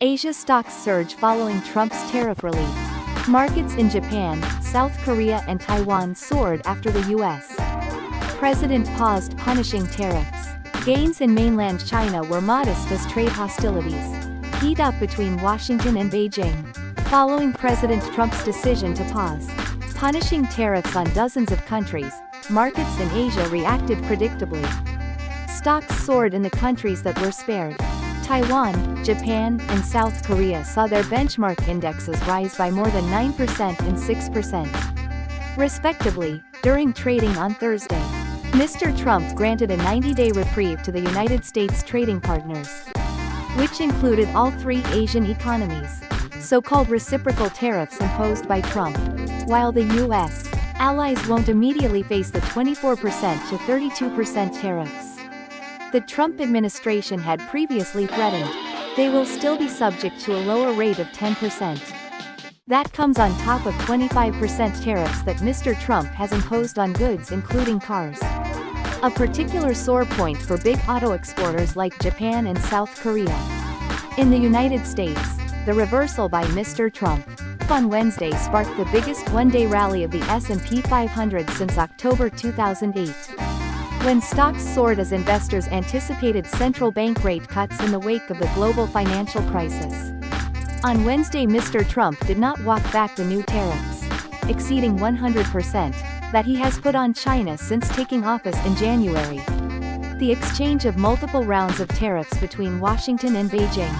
Asia stocks surge following Trump's tariff relief. Markets in Japan, South Korea and Taiwan soared after the U.S. president paused punishing tariffs. Gains in mainland China were modest as trade hostilities heat up between Washington and Beijing. Following President Trump's decision to pause punishing tariffs on dozens of countries, markets in Asia reacted predictably. Stocks soared in the countries that were spared. Taiwan, Japan, and South Korea saw their benchmark indexes rise by more than 9% and 6%, respectively, during trading on Thursday. Mr. Trump granted a 90-day reprieve to the United States trading partners, which included all three Asian economies. So-called reciprocal tariffs imposed by Trump, while the U.S. allies won't immediately face the 24% to 32% tariffs the Trump administration had previously threatened. They will still be subject to a lower rate of 10%. That comes on top of 25% tariffs that Mr. Trump has imposed on goods including cars, a particular sore point for big auto exporters like Japan and South Korea. In the United States, the reversal by Mr. Trump on Wednesday sparked the biggest one-day rally of the S&P 500 since October 2008. When stocks soared as investors anticipated central bank rate cuts in the wake of the global financial crisis. On Wednesday, Mr. Trump did not walk back the new tariffs, exceeding 100%, that he has put on China since taking office in January. The exchange of multiple rounds of tariffs between Washington and Beijing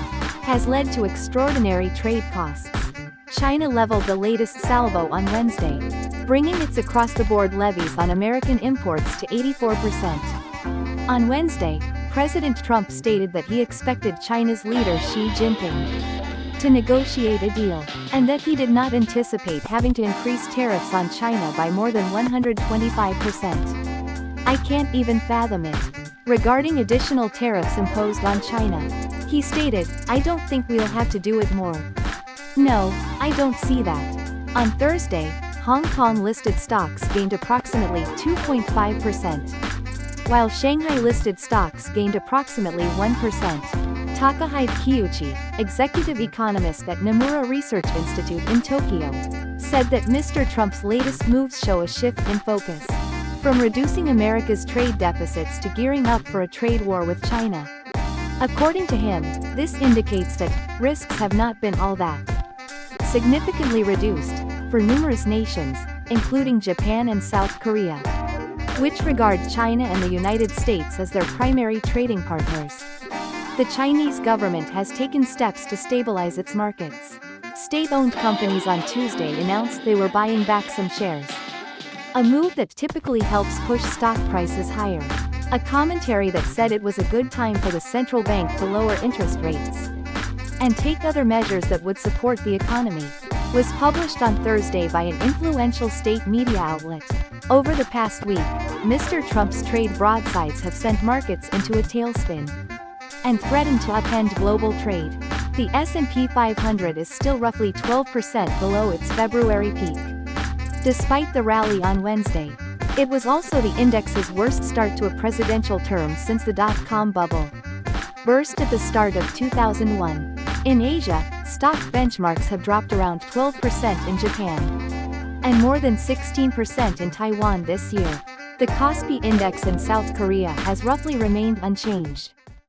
has led to extraordinary trade costs. China leveled the latest salvo on Wednesday, bringing its across-the-board levies on American imports to 84%. On Wednesday, President Trump stated that he expected China's leader Xi Jinping to negotiate a deal, and that he did not anticipate having to increase tariffs on China by more than 125%. I can't even fathom it. Regarding additional tariffs imposed on China, he stated, "I don't think we'll have to do it more. No, I don't see that." On Thursday, Hong Kong-listed stocks gained approximately 2.5%, while Shanghai-listed stocks gained approximately 1%. Takahide Kiyuchi, executive economist at Nomura Research Institute in Tokyo, said that Mr. Trump's latest moves show a shift in focus from reducing America's trade deficits to gearing up for a trade war with China. According to him, this indicates that risks have not been all that significantly reduced for numerous nations, including Japan and South Korea, which regard China and the United States as their primary trading partners. The Chinese government has taken steps to stabilize its markets. State-owned companies on Tuesday announced they were buying back some shares, a move that typically helps push stock prices higher. A commentary that said it was a good time for the central bank to lower interest rates and take other measures that would support the economy was published on Thursday by an influential state media outlet. Over the past week, Mr. Trump's trade broadsides have sent markets into a tailspin and threatened to upend global trade. The S&P 500 is still roughly 12% below its February peak. Despite the rally on Wednesday, it was also the index's worst start to a presidential term since the dot-com bubble burst at the start of 2001. In Asia, stock benchmarks have dropped around 12% in Japan and more than 16% in Taiwan this year. The Kospi index in South Korea has roughly remained unchanged.